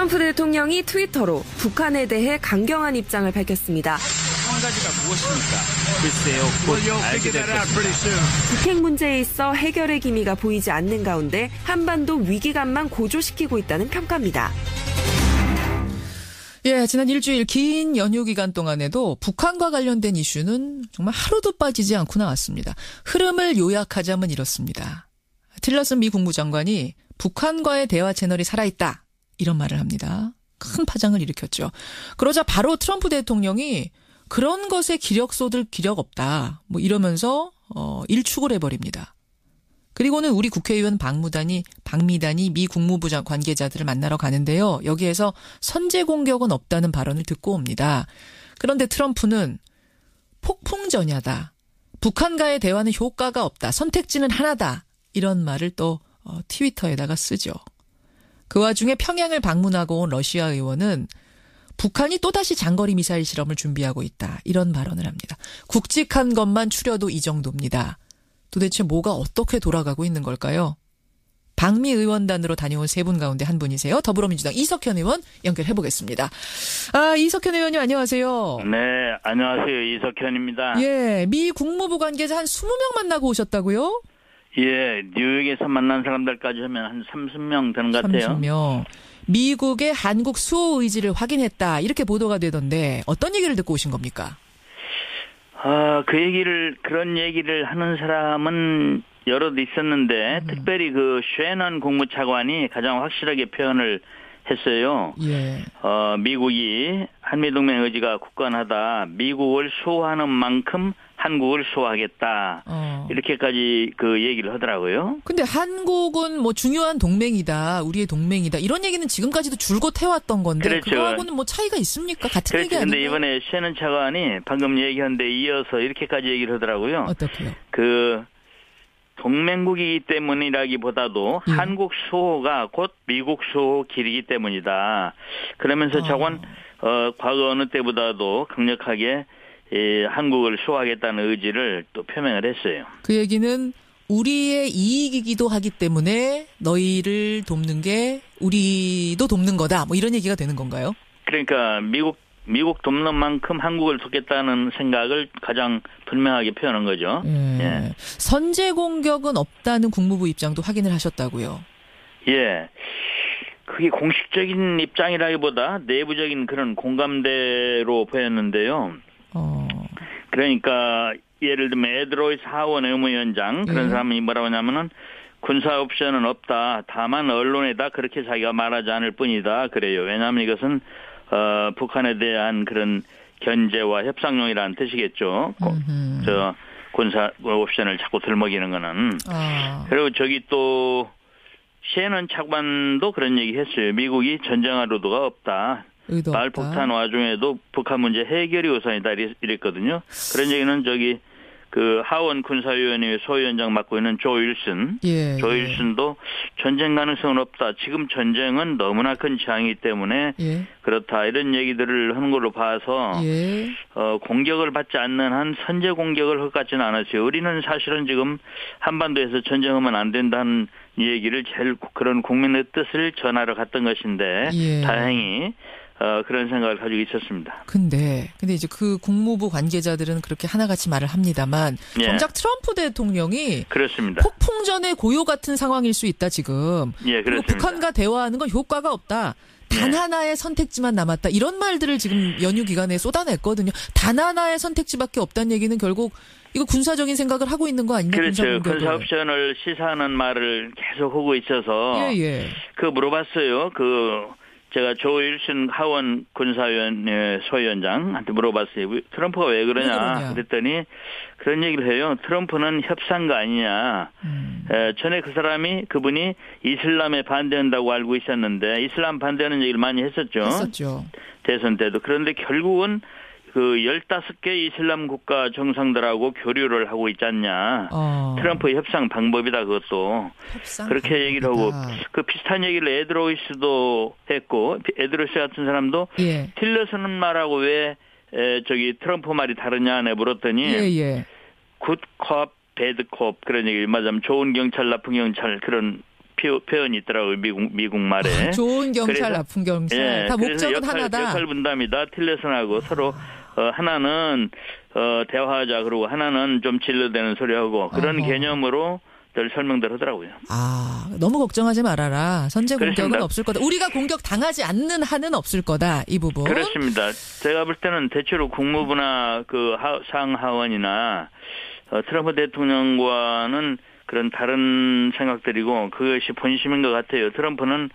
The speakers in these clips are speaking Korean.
트럼프 대통령이 트위터로 북한에 대해 강경한 입장을 밝혔습니다. 한 가지가 무엇입니까? 글쎄요, 곧 알게 될 것입니다. 북핵 문제에 있어 해결의 기미가 보이지 않는 가운데 한반도 위기감만 고조시키고 있다는 평가입니다. 예, 지난 일주일 긴 연휴 기간 동안에도 북한과 관련된 이슈는 정말 하루도 빠지지 않고 나왔습니다. 흐름을 요약하자면 이렇습니다. 틸러슨 미 국무장관이 북한과의 대화 채널이 살아있다. 이런 말을 합니다. 큰 파장을 일으켰죠. 그러자 바로 트럼프 대통령이 그런 것에 기력 쏟을 기력 없다. 뭐 이러면서 일축을 해버립니다. 그리고는 우리 국회의원 박미단이 미 국무부 관계자들을 만나러 가는데요. 여기에서 선제 공격은 없다는 발언을 듣고 옵니다. 그런데 트럼프는 폭풍전야다. 북한과의 대화는 효과가 없다. 선택지는 하나다. 이런 말을 또 트위터에다가 쓰죠. 그 와중에 평양을 방문하고 온 러시아 의원은 북한이 또다시 장거리 미사일 실험을 준비하고 있다. 이런 발언을 합니다. 굵직한 것만 추려도 이 정도입니다. 도대체 뭐가 어떻게 돌아가고 있는 걸까요? 방미 의원단으로 다녀온 세 분 가운데 한 분이세요. 더불어민주당 이석현 의원 연결해보겠습니다. 이석현 의원님 안녕하세요. 네, 안녕하세요. 이석현입니다. 예, 미 국무부 관계자 한 20명 만나고 오셨다고요? 예, 뉴욕에서 만난 사람들까지 하면 한 30명 되는 것 같아요. 30명. 미국의 한국 수호 의지를 확인했다. 이렇게 보도가 되던데 어떤 얘기를 듣고 오신 겁니까? 그런 얘기를 하는 사람은 여럿 있었는데, 특별히 쉐넌 국무차관이 가장 확실하게 표현을 했어요. 예. 미국이 한미동맹 의지가 굳건하다. 미국을 수호하는 만큼 한국을 수호하겠다. 이렇게까지 얘기를 하더라고요. 근데 한국은 뭐 중요한 동맹이다. 우리의 동맹이다. 이런 얘기는 지금까지도 줄곧 해왔던 건데. 그렇죠. 그거하고는 뭐 차이가 있습니까? 같은 얘기 아니에요? 그런데 이번에 셰넌 차관이 방금 얘기한 데 이어서 이렇게까지 얘기를 하더라고요. 어떻게요? 동맹국이기 때문이라기보다도 한국 수호가 곧 미국 수호 길이기 때문이다. 그러면서 차관 과거 어느 때보다도 강력하게 한국을 수호하겠다는 의지를 또 표명을 했어요. 그 얘기는 우리의 이익이기도 하기 때문에 너희를 돕는 게 우리도 돕는 거다. 뭐 이런 얘기가 되는 건가요? 그러니까 미국 돕는 만큼 한국을 돕겠다는 생각을 가장 분명하게 표현한 거죠. 예. 선제 공격은 없다는 국무부 입장도 확인을 하셨다고요? 예. 그게 공식적인 입장이라기보다 내부적인 그런 공감대로 보였는데요. 그러니까 예를 들면 에드로이스 하원 의무위원장 그런 사람이 뭐라고 하냐면은 군사 옵션은 없다. 다만 언론에다 그렇게 자기가 말하지 않을 뿐이다. 그래요. 왜냐하면 이것은 북한에 대한 그런 견제와 협상용이라는 뜻이겠죠. 군사 옵션을 자꾸 들먹이는 거는. 그리고 저기 또 셰넌 차관도 그런 얘기 했어요. 미국이 전쟁할 의도가 없다. 말폭탄 와중에도 북한 문제 해결이 우선이다 이랬거든요. 그런 얘기는 하원 군사위원회 소위원장 맡고 있는 조 윌슨. 조 윌슨도 전쟁 가능성은 없다. 지금 전쟁은 너무나 큰 재앙이기 때문에 그렇다. 이런 얘기들을 하는 걸로 봐서 공격을 받지 않는 한 선제 공격을 할 것 같지는 않았어요. 우리는 사실은 지금 한반도에서 전쟁하면 안 된다는 얘기를 그런 국민의 뜻을 전하러 갔던 것인데 다행히 그런 생각을 가지고 있었습니다. 근데 이제 그 국무부 관계자들은 그렇게 하나같이 말을 합니다만 정작 트럼프 대통령이 그렇습니다. 폭풍전의 고요 같은 상황일 수 있다 지금. 그리고 북한과 대화하는 건 효과가 없다. 단 하나의 선택지만 남았다. 이런 말들을 지금 연휴 기간에 쏟아냈거든요. 단 하나의 선택지밖에 없다는 얘기는 결국 이거 군사적인 생각을 하고 있는 거 아니냐? 그렇죠. 군사 옵션을 시사하는 말을 계속 하고 있어서 물어봤어요. 제가 조 윌슨 하원 군사위원회 소위원장한테 물어봤어요. 트럼프가 왜 그러냐 그랬더니 그런 얘기를 해요. 트럼프는 협상가 아니냐. 전에 그분이 이슬람에 반대한다고 알고 있었는데 이슬람 반대하는 얘기를 많이 했었죠. 대선 때도. 그런데 결국은 15개 이슬람 국가 정상들하고 교류를 하고 있지 않냐. 트럼프의 협상 방법이다, 그것도. 그렇게 얘기를 하고, 비슷한 얘기를 에드로이스도 했고, 에드로이스 같은 사람도, 틸러슨 말하고 왜, 트럼프 말이 다르냐, 물었더니, 굿 컵, 배드 컵, 그런 얘기, 맞으면 좋은 경찰, 나쁜 경찰, 그런 표현이 있더라고요. 미국 말에. 좋은 경찰, 그래서, 나쁜 경찰. 예, 다 목적은 하나다. 역할 분담이다. 틸러슨하고 서로 하나는 대화하자 그러고 하나는 좀 질러대는 소리하고 그런 개념으로 늘 설명들 하더라고요. 너무 걱정하지 말아라. 선제 공격은 그렇습니다. 없을 거다. 우리가 공격 당하지 않는 한은 없을 거다. 이 부분. 그렇습니다. 제가 볼 때는 대체로 국무부나 그 상하원이나 트럼프 대통령과는 그런 다른 생각들이고 그것이 본심인 것 같아요. 트럼프는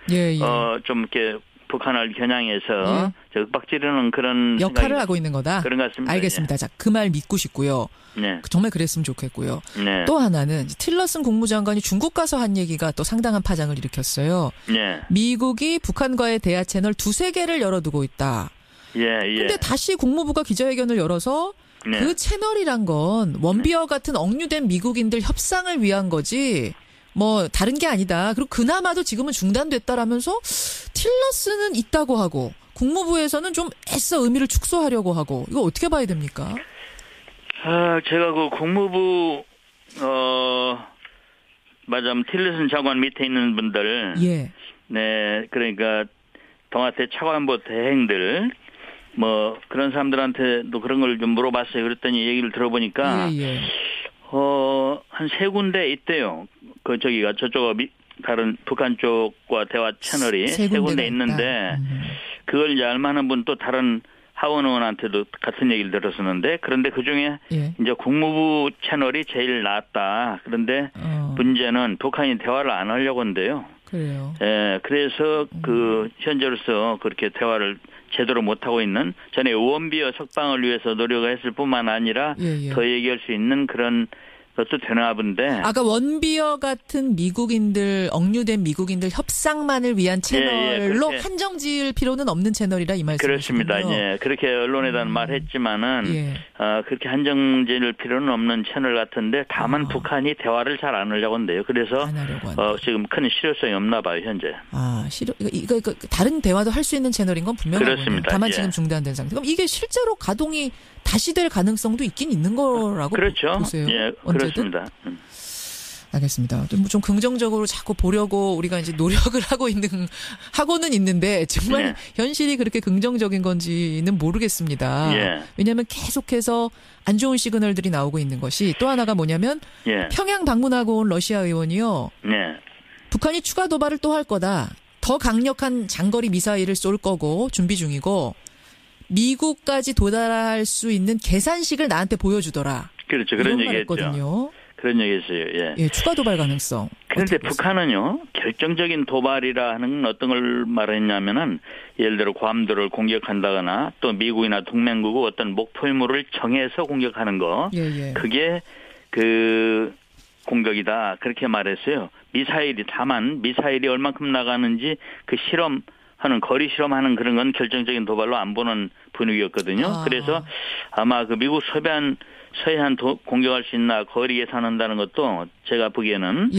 좀 이렇게 북한을 겨냥해서 윽박지르는 그런 역할을 하고 있는 거다. 그런 것 같습니다. 알겠습니다. 자, 그 말 믿고 싶고요. 네. 정말 그랬으면 좋겠고요. 네. 또 하나는 틸러슨 국무장관이 중국 가서 한 얘기가 또 상당한 파장을 일으켰어요. 네. 미국이 북한과의 대화 채널 2-3개를 열어두고 있다. 근데 다시 국무부가 기자회견을 열어서 그 채널이란 건 원비어 같은 억류된 미국인들 협상을 위한 거지 뭐 다른 게 아니다. 그리고 그나마도 지금은 중단됐다라면서 틸러스는 있다고 하고 국무부에서는 좀 애써 의미를 축소하려고 하고 이거 어떻게 봐야 됩니까? 제가 그 국무부 맞아 틸러슨 장관 밑에 있는 분들 네 그러니까 동아태 차관보 대행들 뭐 그런 사람들한테도 그런 걸 좀 물어봤어요. 그랬더니 얘기를 들어보니까 한 3군데 있대요. 그 저기가 다른 북한 쪽과 대화 채널이 3군데 있는데 그걸 이제 알만한 분 또 다른 하원 의원한테도 같은 얘기를 들었었는데 그런데 그중에 이제 국무부 채널이 제일 낫다. 그런데 문제는 북한이 대화를 안 하려고 한대요. 그래요. 예, 그래서 그 현재로서 그렇게 대화를 제대로 못하고 있는 전에 원비어 석방을 위해서 노력을 했을 뿐만 아니라 더 얘기할 수 있는 그런 것도 되나 본데. 아까 원비어 같은 미국인들, 억류된 미국인들 협상만을 위한 채널로 한정 지을 필요는 없는 채널이라 이 말씀이시군요. 그렇습니다. 예, 그렇게 언론에다는 말했지만은 그렇게 한정 지을 필요는 없는 채널 같은데 다만 북한이 대화를 잘 안 하려고 한대요. 그래서 지금 큰 실효성이 없나 봐요, 현재. 이거 다른 대화도 할 수 있는 채널인 건 분명하군요. 그렇습니다. 다만 지금 중단된 상태. 그럼 이게 실제로 가동이 다시 될 가능성도 있긴 있는 거라고 보세요. 예, 그렇습니다. 알겠습니다. 좀 긍정적으로 자꾸 보려고 우리가 이제 노력을 하고는 있는데 정말 현실이 그렇게 긍정적인 건지는 모르겠습니다. 왜냐하면 계속해서 안 좋은 시그널들이 나오고 있는 것이 또 하나가 뭐냐면 평양 방문하고 온 러시아 의원이요. 북한이 추가 도발을 또 할 거다. 더 강력한 장거리 미사일을 쏠 거고 준비 중이고 미국까지 도달할 수 있는 계산식을 나한테 보여주더라. 그렇죠. 그런 얘기했죠. 그런 얘기했어요. 추가 도발 가능성. 그런데 북한은요, 결정적인 도발이라 하는 어떤 걸 말했냐면은 예를 들어 괌도를 공격한다거나 또 미국이나 동맹국 어떤 목표물을 정해서 공격하는 거. 그게 그 공격이다. 그렇게 말했어요. 다만 미사일이 얼만큼 나가는지 그 거리 실험하는 그런 건 결정적인 도발로 안 보는 분위기였거든요. 그래서 아마 그 미국 서해안 공격할 수 있나 거리 계산한다는 것도 제가 보기에는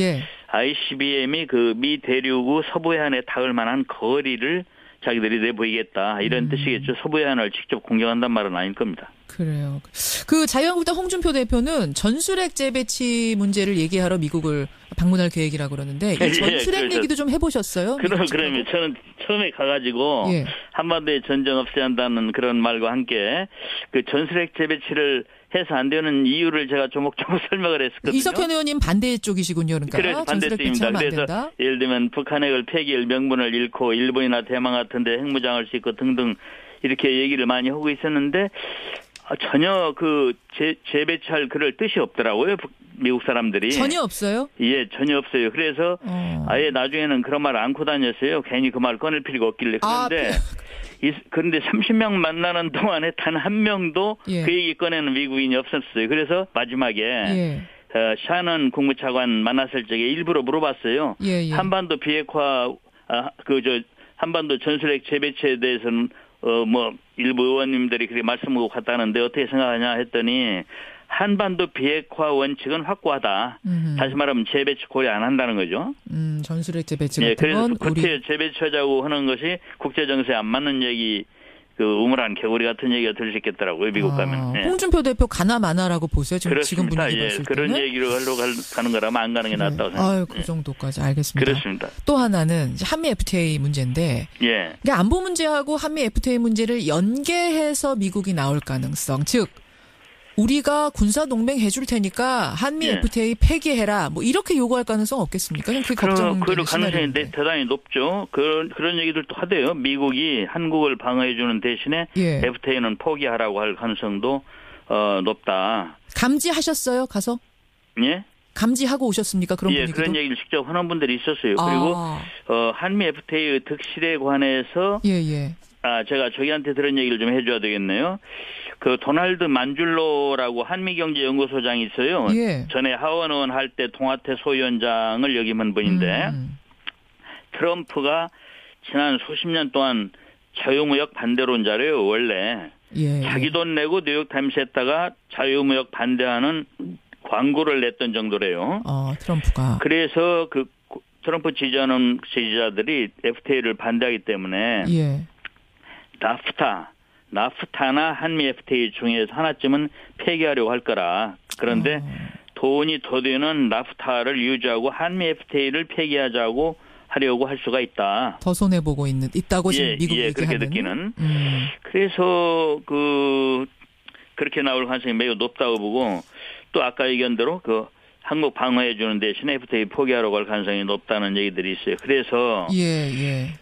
ICBM이 그 미 대륙 서부 해안에 닿을 만한 거리를 자기들이 내보이겠다. 이런 뜻이겠죠. 서부 해안을 직접 공격한단 말은 아닐 겁니다. 그래요. 그 자유한국당 홍준표 대표는 전술핵 재배치 문제를 얘기하러 미국을 방문할 계획이라고 그러는데 이 전술핵 얘기도 좀 해보셨어요? 그러면 저는 처음에 가가지고 한반도에 전쟁 없애야 한다는 그런 말과 함께 그 전술핵 재배치를 해서 안 되는 이유를 제가 조목조목 설명을 했었거든요. 이석현 의원님 반대 쪽이시군요. 그러니까. 그래서 반대쪽입니다. 그래서 예를 들면 북한 핵을 폐기할 명분을 잃고 일본이나 대만 같은 데 핵무장할 수 있고 등등 이렇게 얘기를 많이 하고 있었는데 전혀 그 재배치할 그럴 뜻이 없더라고요. 미국 사람들이. 전혀 없어요? 예, 전혀 없어요. 그래서 아예 나중에는 그런 말 안고 다녔어요. 괜히 그 말 꺼낼 필요가 없길래. 그런데 30명 만나는 동안에 단 한 명도 그 얘기 꺼내는 미국인이 없었어요. 그래서 마지막에 샤넌 국무차관 만났을 적에 일부러 물어봤어요. 한반도 비핵화 한반도 전술핵 재배치에 대해서는 일부 의원님들이 그렇게 말씀하고 갔다는데 어떻게 생각하냐 했더니 한반도 비핵화 원칙은 확고하다. 다시 말하면 재배치 고려 안 한다는 거죠. 전술핵 재배치 같은 그래서 국제 재배치하자고 하는 것이 국제 정세에 안 맞는 얘기 그 우물한 개구리 같은 얘기가 들을 수 있겠더라고요. 미국 가면. 예. 홍준표 대표 가나 마나라고 보세요. 지금 그렇습니다. 분위기 예. 봤을 그런 때는. 얘기를 하려고 가는 거라면 안 가는 게 낫다고 생각합니다. 아유, 그 정도까지 알겠습니다. 그렇습니다. 또 하나는 이제 한미 FTA 문제인데 예. 이게 안보 문제하고 한미 FTA 문제를 연계해서 미국이 나올 가능성, 즉 우리가 군사 동맹 해줄 테니까 한미 예. FTA 폐기해라. 뭐 이렇게 요구할 가능성 없겠습니까? 그게 걱정되는 그럴 가능성이 시나리오인데. 대단히 높죠. 그런 얘기들도 하대요. 미국이 한국을 방어해주는 대신에 예. FTA는 포기하라고 할 가능성도 높다. 감지하셨어요? 가서? 예? 감지하고 오셨습니까? 그런 예, 분위기도? 그런 얘기를 직접 하는 분들이 있었어요. 그리고 한미 FTA의 득실에 관해서 예. 제가 저기한테 들은 얘기를 좀 해줘야 되겠네요. 그 도널드 만줄로라고 한미경제연구소장이 있어요. 예. 전에 하원 의원 할 때 동아태 소위원장을 역임한 분인데 트럼프가 지난 수십 년 동안 자유무역 반대론자래요. 원래 예. 자기 돈 내고 뉴욕타임스에다가 자유무역 반대하는 광고를 냈던 정도래요. 트럼프가. 그래서 그 트럼프 지지하는 지지자들이 FTA를 반대하기 때문에 예. 나프타나 한미 FTA 중에서 하나쯤은 폐기하려고 할 거라. 그런데 돈이 더 되는 나프타를 유지하고 한미 FTA를 폐기하자고 하려고 할 수가 있다. 더 손해보고 있다고 지금 미국이 그렇게 얘기하는. 느끼는. 그래서 그렇게 나올 가능성이 매우 높다고 보고 또 아까 의견대로 한국 방어해 주는 대신에 FTA 포기하려고 할 가능성이 높다는 얘기들이 있어요. 그래서 예.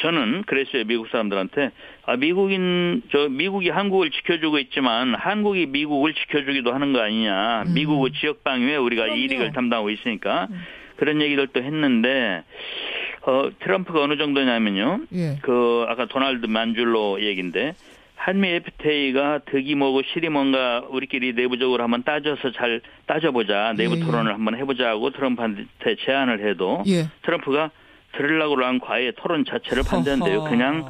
저는 그랬어요. 미국 사람들한테 미국이 한국을 지켜주고 있지만 한국이 미국을 지켜주기도 하는 거 아니냐. 미국의 지역 방위에 우리가 그럼요. 이익을 담당하고 있으니까 그런 얘기들도 했는데 트럼프가 어느 정도냐면요. 예. 아까 도널드 만줄로 얘기인데 한미 FTA가 득이 뭐고 실이 뭔가 우리끼리 내부적으로 한번 잘 따져보자. 내부 토론을 한번 해보자고 트럼프한테 제안을 해도 트럼프가 들으려고 한 과외 토론 자체를 반대한대요. 그냥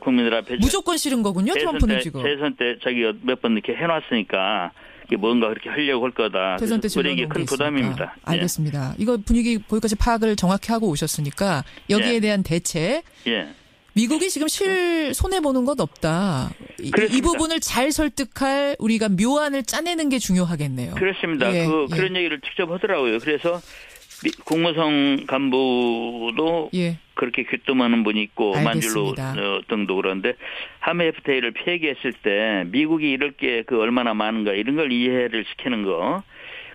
국민들 앞에 무조건 싫은 거군요. 트럼프는 지금. 대선 때 자기가 몇 번 이렇게 해놨으니까 이게 뭔가 그렇게 하려고 할 거다. 대선 때 우리에게 큰 부담입니다. 알겠습니다. 이거 분위기 거기까지 파악을 정확히 하고 오셨으니까 여기에 대한 대책. 미국이 지금 손해보는 것 없다. 이 부분을 잘 설득할 우리가 묘안을 짜내는 게 중요하겠네요. 그렇습니다. 그런 얘기를 직접 하더라고요. 그래서 국무성 간부도 그렇게 귀뜸하는 분이 있고 만줄로 등도 그런데 한미 FTA를 폐기했을 때 미국이 잃을 게 얼마나 많은가 이런 걸 이해를 시키는 거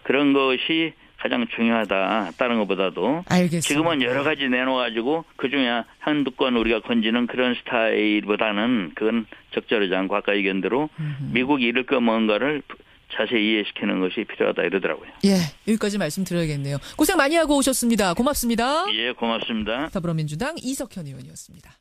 그런 것이 가장 중요하다. 다른 것보다도. 알겠습니다. 지금은 여러 가지 내놓아가지고 그중에 한두 건 우리가 건지는 그런 스타일보다는 그건 적절하지 않고 아까 의견대로 미국이 잃을 거 뭔가를 자세히 이해시키는 것이 필요하다 이러더라고요. 예, 여기까지 말씀드려야겠네요. 고생 많이 하고 오셨습니다. 고맙습니다. 예, 고맙습니다. 더불어민주당 이석현 의원이었습니다.